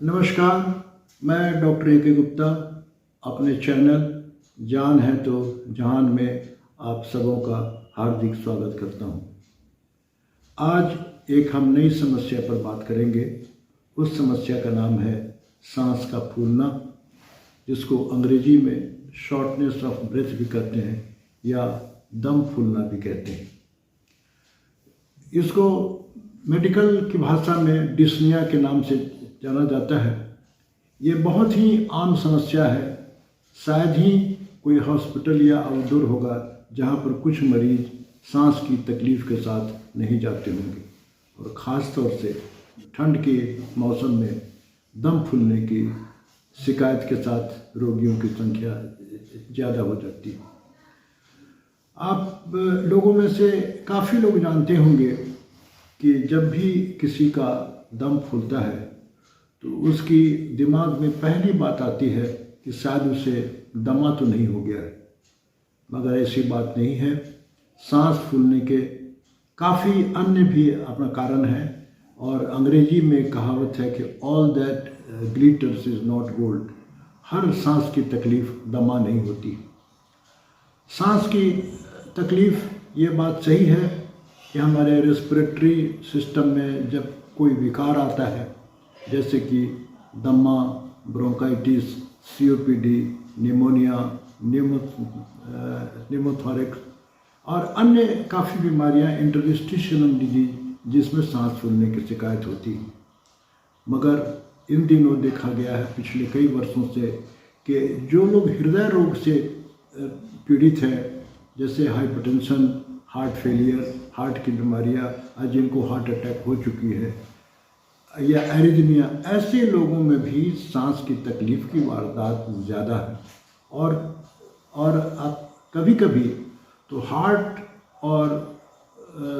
नमस्कार, मैं doctor A के गुप्ता अपने चैनल जान है तो जहान में आप सबों का हार्दिक स्वागत करता हूं। आज एक हम नई समस्या पर बात करेंगे। उस समस्या का नाम है सांस का फूलना, जिसको अंग्रेजी में शॉर्टनेस ऑफ ब्रेथ भी कहते हैं या दम फूलना भी कहते हैं। इसको मेडिकल की भाषा में डिस्निया के नाम से जाना जाता है। ये बहुत ही आम समस्या है। शायद ही कोई हॉस्पिटल या आउटडोर होगा जहाँ पर कुछ मरीज सांस की तकलीफ़ के साथ नहीं जाते होंगे, और ख़ास तौर से ठंड के मौसम में दम फूलने की शिकायत के साथ रोगियों की संख्या ज़्यादा हो जाती है। आप लोगों में से काफ़ी लोग जानते होंगे कि जब भी किसी का दम फूलता है तो उसकी दिमाग में पहली बात आती है कि शायद उसे दमा तो नहीं हो गया है, मगर ऐसी बात नहीं है। सांस फूलने के काफ़ी अन्य भी अपना कारण है, और अंग्रेजी में कहावत है कि all that glitters is not gold. हर सांस की तकलीफ़ दमा नहीं होती। सांस की तकलीफ़, ये बात सही है कि हमारे रेस्पिरेटरी सिस्टम में जब कोई विकार आता है, जैसे कि दमा, ब्रोंकाइटिस, COPD, निमोनिया, न्यूमोथोरैक्स और अन्य काफ़ी बीमारियां, इंटरस्टिशियल डिजीज, जिसमें सांस फूलने की शिकायत होती है। मगर इन दिनों देखा गया है पिछले कई वर्षों से कि जो लोग हृदय रोग से पीड़ित हैं, जैसे हाइपरटेंशन, हार्ट फेलियर, हार्ट की बीमारियाँ, जिनको हार्ट अटैक हो चुकी है, या एरिथमिया, ऐसे लोगों में भी सांस की तकलीफ़ की वारदात ज़्यादा है। और आप कभी कभी तो हार्ट और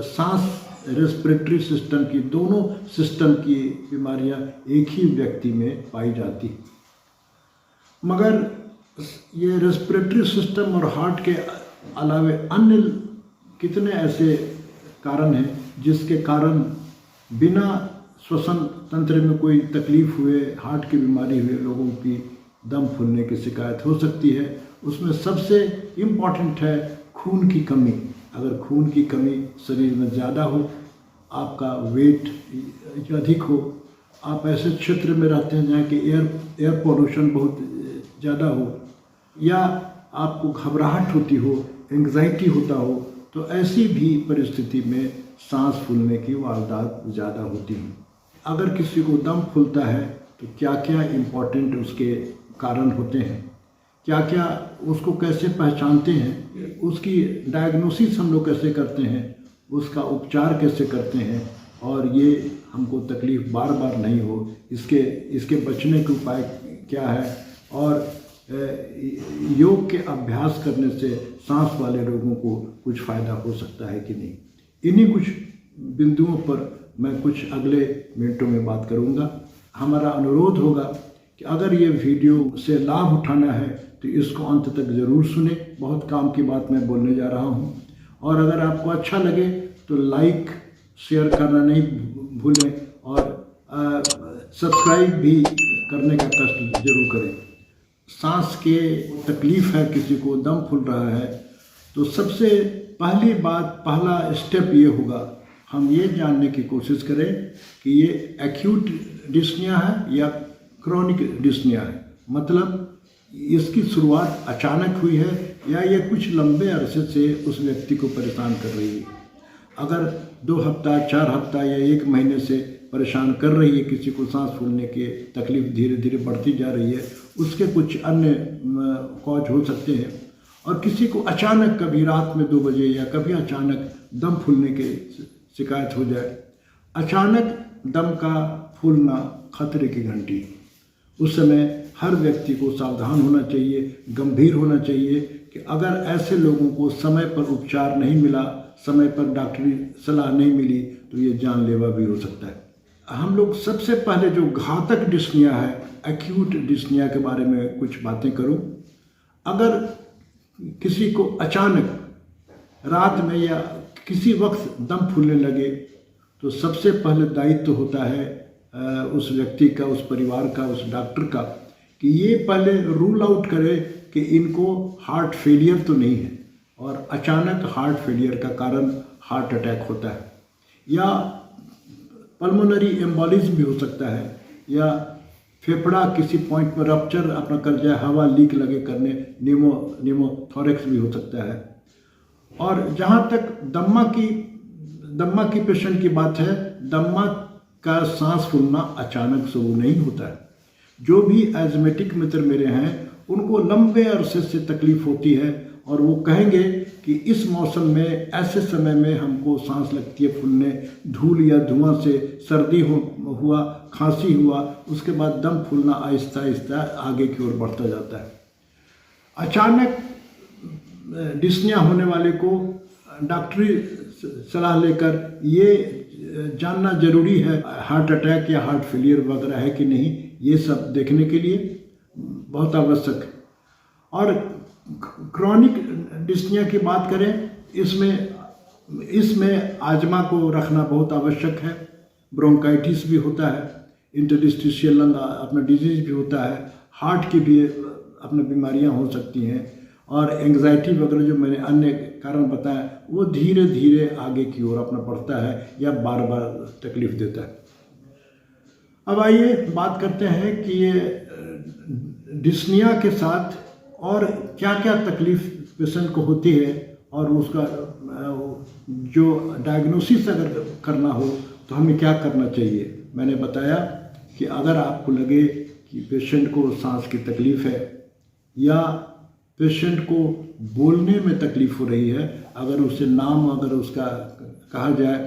सांस, रेस्पिरेटरी सिस्टम की, दोनों सिस्टम की बीमारियां एक ही व्यक्ति में पाई जाती। मगर ये रेस्पिरेटरी सिस्टम और हार्ट के अलावे अन्य कितने ऐसे कारण हैं जिसके कारण बिना श्वसन तंत्र में कोई तकलीफ़ हुए, हार्ट की बीमारी हुए लोगों की दम फूलने की शिकायत हो सकती है। उसमें सबसे इम्पॉर्टेंट है खून की कमी। अगर खून की कमी शरीर में ज़्यादा हो, आपका वेट अधिक हो, आप ऐसे क्षेत्र में रहते हैं जहाँ कि एयर पोल्यूशन बहुत ज़्यादा हो, या आपको घबराहट होती हो, एंग्जाइटी होता हो, तो ऐसी भी परिस्थिति में सांस फूलने की वारदात ज़्यादा होती है। अगर किसी को दम फूलता है तो क्या क्या इम्पोर्टेंट उसके कारण होते हैं, क्या क्या उसको कैसे पहचानते हैं, उसकी डायग्नोसिस हम लोग कैसे करते हैं, उसका उपचार कैसे करते हैं, और ये हमको तकलीफ़ बार बार नहीं हो, इसके बचने के उपाय क्या है, और योग के अभ्यास करने से सांस वाले लोगों को कुछ फ़ायदा हो सकता है कि नहीं। इन्हीं कुछ बिंदुओं पर मैं कुछ अगले मिनटों में बात करूंगा। हमारा अनुरोध होगा कि अगर ये वीडियो से लाभ उठाना है तो इसको अंत तक ज़रूर सुने। बहुत काम की बात मैं बोलने जा रहा हूँ, और अगर आपको अच्छा लगे तो लाइक, शेयर करना नहीं भूलें, और सब्सक्राइब भी करने का कष्ट जरूर करें। सांस के तकलीफ़ है, किसी को दम फूल रहा है, तो सबसे पहली बात, पहला स्टेप ये होगा, हम ये जानने की कोशिश करें कि ये एक्यूट डिस्निया है या क्रॉनिक डिस्निया है। मतलब इसकी शुरुआत अचानक हुई है या ये कुछ लंबे अरसे से उस व्यक्ति को परेशान कर रही है। अगर 2 हफ्ता, 4 हफ्ता या 1 महीने से परेशान कर रही है किसी को, सांस फूलने की तकलीफ़ धीरे धीरे बढ़ती जा रही है, उसके कुछ अन्य कॉज हो सकते हैं। और किसी को अचानक कभी रात में 2 बजे या कभी अचानक दम फूलने की शिकायत हो जाए, अचानक दम का फूलना खतरे की घंटी। उस समय हर व्यक्ति को सावधान होना चाहिए, गंभीर होना चाहिए कि अगर ऐसे लोगों को समय पर उपचार नहीं मिला, समय पर डॉक्टरी सलाह नहीं मिली, तो ये जानलेवा भी हो सकता है। हम लोग सबसे पहले जो घातक डिस्निया है, एक्यूट डिस्निया के बारे में कुछ बातें करूं। अगर किसी को अचानक रात में या किसी वक्त दम फूलने लगे तो सबसे पहले दायित्व होता है उस व्यक्ति का, उस परिवार का, उस डॉक्टर का, कि ये पहले रूल आउट करे कि इनको हार्ट फेलियर तो नहीं है, और अचानक हार्ट फेलियर का कारण हार्ट अटैक होता है, या पल्मोनरी एम्बोलिज्म भी हो सकता है, या फेफड़ा किसी पॉइंट पर रप्चर अपना कर जाए, हवा लीक लगे करने, निमोथोरेक्स भी हो सकता है। और जहाँ तक दम्मा की पेशेंट की बात है, दम्मा का सांस फूलना अचानक शुरू नहीं होता है। जो भी एजमेटिक मित्र मेरे हैं उनको लंबे अरसे से तकलीफ होती है, और वो कहेंगे कि इस मौसम में, ऐसे समय में हमको सांस लगती है फूलने, धूल या धुआं से सर्दी हुआ, खांसी हुआ, उसके बाद दम फूलना आहिस्ता आहिस्ता आगे की ओर बढ़ता जाता है। अचानक डिस्निया होने वाले को डॉक्टरी सलाह लेकर ये जानना जरूरी है हार्ट अटैक या हार्ट फेलियर वगैरह है कि नहीं, ये सब देखने के लिए बहुत आवश्यक है। और क्रॉनिक डिस्निया की बात करें, इसमें आजमा को रखना बहुत आवश्यक है। ब्रोंकाइटिस भी होता है, इंटरस्टिशियल लंग अपना डिजीज भी होता है, हार्ट की भी अपनी बीमारियां हो सकती हैं, और एंग्जाइटी वगैरह जो मैंने अन्य कारण बताया वो धीरे धीरे आगे की ओर अपना बढ़ता है या बार बार तकलीफ देता है। अब आइए बात करते हैं कि ये डिस्निया के साथ और क्या क्या तकलीफ पेशेंट को होती है, और उसका जो डायग्नोसिस अगर करना हो तो हमें क्या करना चाहिए। मैंने बताया कि अगर आपको लगे कि पेशेंट को सांस की तकलीफ है, या पेशेंट को बोलने में तकलीफ हो रही है, अगर उसे नाम अगर उसका कहा जाए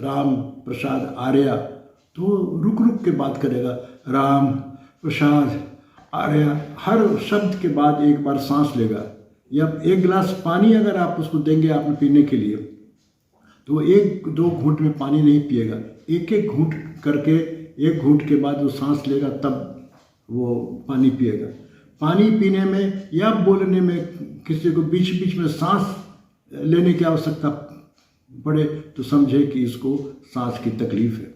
राम प्रसाद आर्या, तो रुक रुक के बात करेगा, राम प्रसाद आर्या, हर शब्द के बाद एक बार सांस लेगा। या एक गिलास पानी अगर आप उसको देंगे आपने पीने के लिए, तो एक दो घूंट में पानी नहीं पिएगा, एक एक घूंट करके, एक घूंट के बाद वो सांस लेगा तब वो पानी पिएगा। पानी पीने में या बोलने में किसी को बीच बीच में सांस लेने की आवश्यकता पड़े तो समझे कि इसको सांस की तकलीफ है।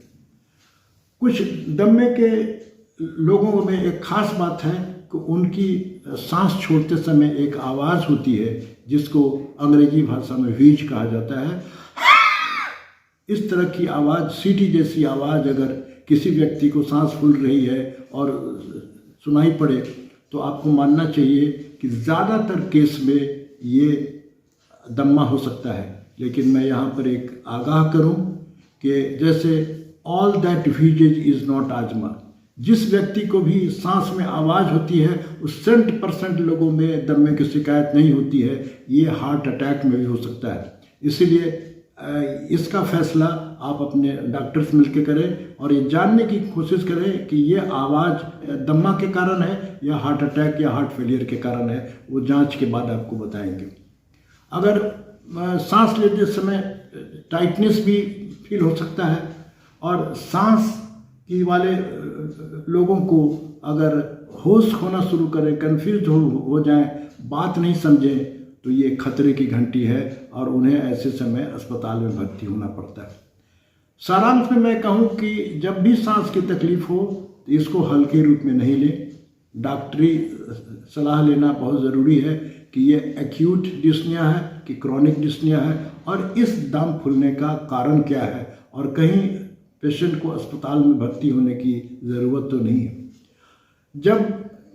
कुछ दम्मे के लोगों में एक खास बात है कि उनकी सांस छोड़ते समय एक आवाज़ होती है जिसको अंग्रेजी भाषा में व्हीज कहा जाता है। इस तरह की आवाज़, सीटी जैसी आवाज़ अगर किसी व्यक्ति को सांस फूल रही है और सुनाई पड़े तो आपको मानना चाहिए कि ज़्यादातर केस में ये दम्मा हो सकता है। लेकिन मैं यहाँ पर एक आगाह करूँ कि जैसे ऑल दैट व्हीजेज इज़ नॉट आजमा, जिस व्यक्ति को भी सांस में आवाज़ होती है उस 60% लोगों में दम्मे की शिकायत नहीं होती है, ये हार्ट अटैक में भी हो सकता है। इसीलिए इसका फैसला आप अपने डॉक्टर से मिलकर करें और ये जानने की कोशिश करें कि ये आवाज़ दम्मा के कारण है या हार्ट अटैक या हार्ट फेलियर के कारण है। वो जांच के बाद आपको बताएंगे। अगर सांस लेते समय टाइटनेस भी फील हो सकता है, और सांस की वाले लोगों को अगर होश खोना शुरू करें, कन्फ्यूज हो जाएं, बात नहीं समझें, तो ये खतरे की घंटी है और उन्हें ऐसे समय अस्पताल में भर्ती होना पड़ता है। सारांश में मैं कहूँ कि जब भी सांस की तकलीफ हो तो इसको हल्के रूप में नहीं लें। डॉक्टरी सलाह लेना बहुत ज़रूरी है कि ये एक्यूट डिस्निया है कि क्रॉनिक डिस्निया है, और इस दम फूलने का कारण क्या है, और कहीं पेशेंट को अस्पताल में भर्ती होने की ज़रूरत तो नहीं है। जब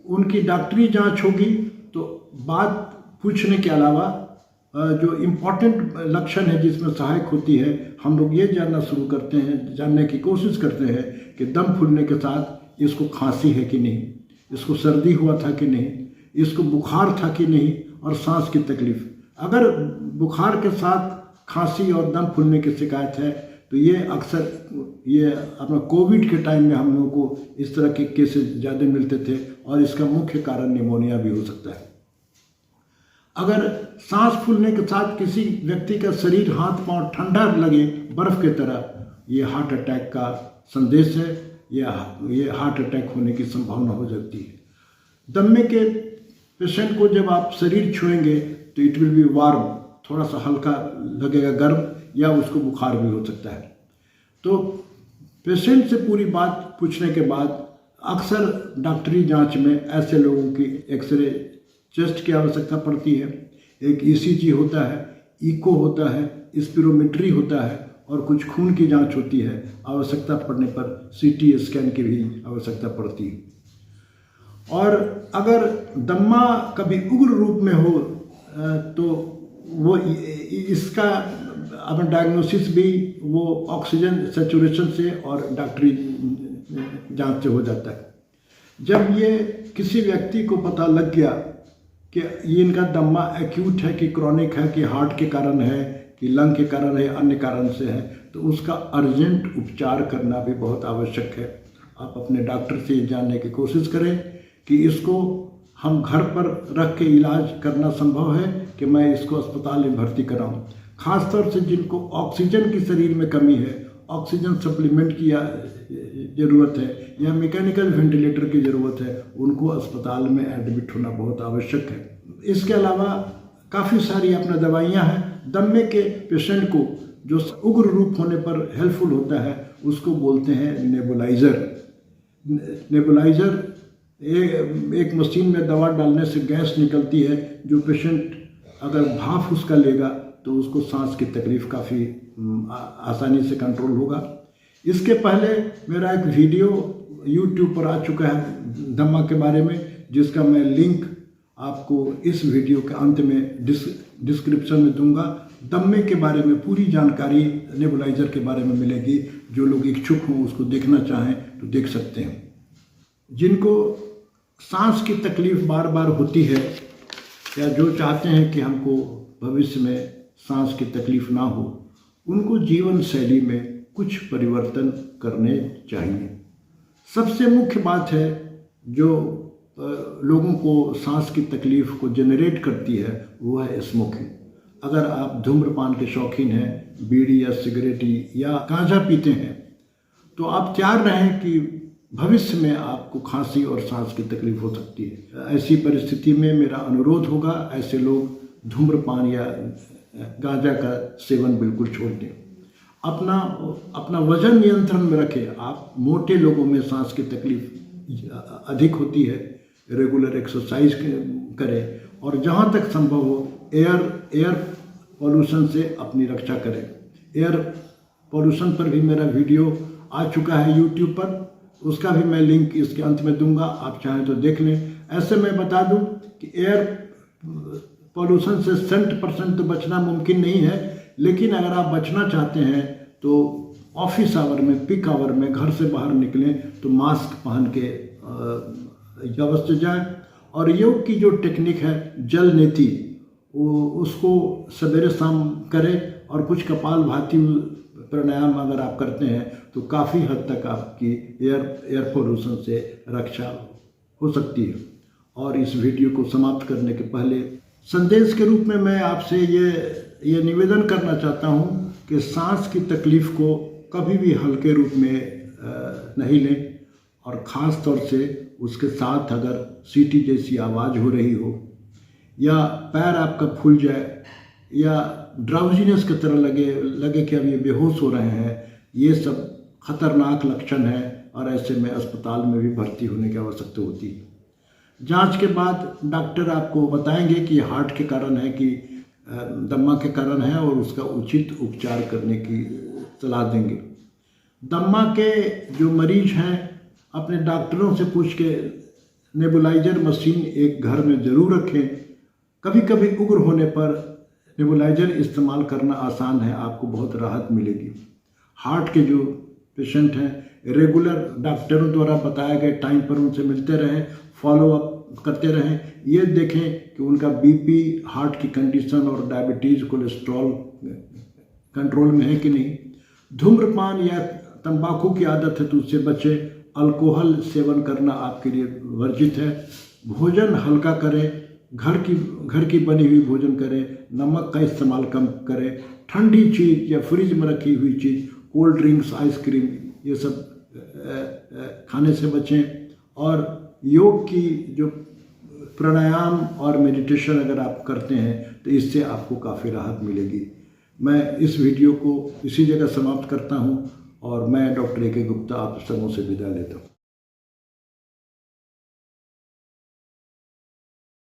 उनकी डॉक्टरी जांच होगी तो बात पूछने के अलावा जो इम्पॉर्टेंट लक्षण है जिसमें सहायक होती है, हम लोग ये जानने की कोशिश करते हैं कि दम फूलने के साथ इसको खांसी है कि नहीं, इसको सर्दी हुआ था कि नहीं, इसको बुखार था कि नहीं, और सांस की तकलीफ। अगर बुखार के साथ खांसी और दम फूलने की शिकायत है तो ये अक्सर ये अपना कोविड के टाइम में हम लोगों को इस तरह के केसेस ज़्यादा मिलते थे, और इसका मुख्य कारण निमोनिया भी हो सकता है। अगर सांस फूलने के साथ किसी व्यक्ति का शरीर, हाथ पांव ठंडा लगे बर्फ़ की तरह, ये हार्ट अटैक का संदेश है, ये हार्ट अटैक होने की संभावना हो जाती है। दम्मे के पेशेंट को जब आप शरीर छुएंगे तो इट विल बी वार्म, थोड़ा सा हल्का लगेगा गर्म, या उसको बुखार भी हो सकता है। तो पेशेंट से पूरी बात पूछने के बाद अक्सर डॉक्टरी जांच में ऐसे लोगों की एक्सरे चेस्ट की आवश्यकता पड़ती है, एक ईसीजी होता है, इको होता है, स्पिरोमेट्री होता है और कुछ खून की जांच होती है। आवश्यकता पड़ने पर सीटी स्कैन की भी आवश्यकता पड़ती है। और अगर दम्मा कभी उग्र रूप में हो तो वो इसका अपना डायग्नोसिस भी वो ऑक्सीजन सेचुरेशन से और डॉक्टरी जांच से हो जाता है। जब ये किसी व्यक्ति को पता लग गया कि ये इनका दम्मा एक्यूट है कि क्रॉनिक है कि हार्ट के कारण है कि लंग के कारण है, अन्य कारण से है, तो उसका अर्जेंट उपचार करना भी बहुत आवश्यक है। आप अपने डॉक्टर से ये जानने की कोशिश करें कि इसको हम घर पर रख के इलाज करना संभव है कि मैं इसको अस्पताल में भर्ती कराऊं। खासतौर से जिनको ऑक्सीजन की शरीर में कमी है, ऑक्सीजन सप्लीमेंट की ज़रूरत है या मैकेनिकल वेंटिलेटर की ज़रूरत है, उनको अस्पताल में एडमिट होना बहुत आवश्यक है। इसके अलावा काफ़ी सारी अपना दवाइयाँ हैं। दम्मे के पेशेंट को जो उग्र रूप होने पर हेल्पफुल होता है उसको बोलते हैं नेबुलाइज़र। नेबुलाइज़र एक मशीन में दवा डालने से गैस निकलती है, जो पेशेंट अगर भाप उसका लेगा तो उसको सांस की तकलीफ़ काफ़ी आसानी से कंट्रोल होगा। इसके पहले मेरा एक वीडियो YouTube पर आ चुका है दम्मा के बारे में, जिसका मैं लिंक आपको इस वीडियो के अंत में डिस्क्रिप्शन में दूंगा। दम्मे के बारे में पूरी जानकारी नेबुलाइज़र के बारे में मिलेगी। जो लोग इच्छुक हों उसको देखना चाहें तो देख सकते हैं। जिनको सांस की तकलीफ़ बार बार होती है या जो चाहते हैं कि हमको भविष्य में सांस की तकलीफ़ ना हो, उनको जीवन शैली में कुछ परिवर्तन करने चाहिए। सबसे मुख्य बात है जो लोगों को सांस की तकलीफ़ को जनरेट करती है वो है स्मोकिंग। अगर आप धूम्रपान के शौकीन हैं, बीड़ी या सिगरेट या गांजा पीते हैं, तो आप तैयार रहें कि भविष्य में आपको खांसी और सांस की तकलीफ हो सकती है। ऐसी परिस्थिति में मेरा अनुरोध होगा ऐसे लोग धूम्रपान या गांजा का सेवन बिल्कुल छोड़ दें। अपना वजन नियंत्रण में रखें। आप मोटे लोगों में सांस की तकलीफ अधिक होती है, रेगुलर एक्सरसाइज करें और जहाँ तक संभव हो एयर पॉल्यूशन से अपनी रक्षा करें। एयर पॉल्यूशन पर भी मेरा वीडियो आ चुका है YouTube पर, उसका भी मैं लिंक इसके अंत में दूंगा, आप चाहें तो देख लें। ऐसे मैं बता दूं कि एयर पॉल्यूशन से 100% तो बचना मुमकिन नहीं है, लेकिन अगर आप बचना चाहते हैं तो ऑफिस आवर में, पीक आवर में घर से बाहर निकलें तो मास्क पहन के अवश्य जाएं। और योग की जो टेक्निक है जल नेति, उसको सवेरे शाम करें और कुछ कपालभाति प्राणायाम अगर आप करते हैं तो काफ़ी हद तक आपकी एयर पॉल्यूशन से रक्षा हो सकती है। और इस वीडियो को समाप्त करने के पहले संदेश के रूप में मैं आपसे ये निवेदन करना चाहता हूं कि सांस की तकलीफ़ को कभी भी हल्के रूप में नहीं लें, और ख़ास तौर से उसके साथ अगर सीटी जैसी आवाज़ हो रही हो या पैर आपका फूल जाए या ड्राउजीनेस की तरह लगे कि अब ये बेहोश हो रहे हैं, ये सब खतरनाक लक्षण है और ऐसे में अस्पताल में भी भर्ती होने की आवश्यकता होती है। जांच के बाद डॉक्टर आपको बताएंगे कि हार्ट के कारण है कि दम्मा के कारण है और उसका उचित उपचार करने की सलाह देंगे। दम्मा के जो मरीज हैं अपने डॉक्टरों से पूछ के नेबुलाइज़र मशीन एक घर में ज़रूर रखें। कभी कभी उग्र होने पर नेबुलाइज़र इस्तेमाल करना आसान है, आपको बहुत राहत मिलेगी। हार्ट के जो पेशेंट हैं रेगुलर डॉक्टरों द्वारा बताए गए टाइम पर उनसे मिलते रहें, फॉलो अप करते रहें। ये देखें कि उनका बीपी, हार्ट की कंडीशन और डायबिटीज़, कोलेस्ट्रॉल कंट्रोल में है कि नहीं। धूम्रपान या तंबाकू की आदत है तो उससे बचें। अल्कोहल सेवन करना आपके लिए वर्जित है। भोजन हल्का करें, घर की बनी हुई भोजन करें, नमक का इस्तेमाल कम करें। ठंडी चीज़ या फ्रिज में रखी हुई चीज़, कोल्ड ड्रिंक्स, आइसक्रीम, ये सब खाने से बचें। और योग की जो प्राणायाम और मेडिटेशन अगर आप करते हैं तो इससे आपको काफ़ी राहत मिलेगी। मैं इस वीडियो को इसी जगह समाप्त करता हूँ और मैं डॉक्टर ए के गुप्ता आप सबों से विदा लेता हूँ।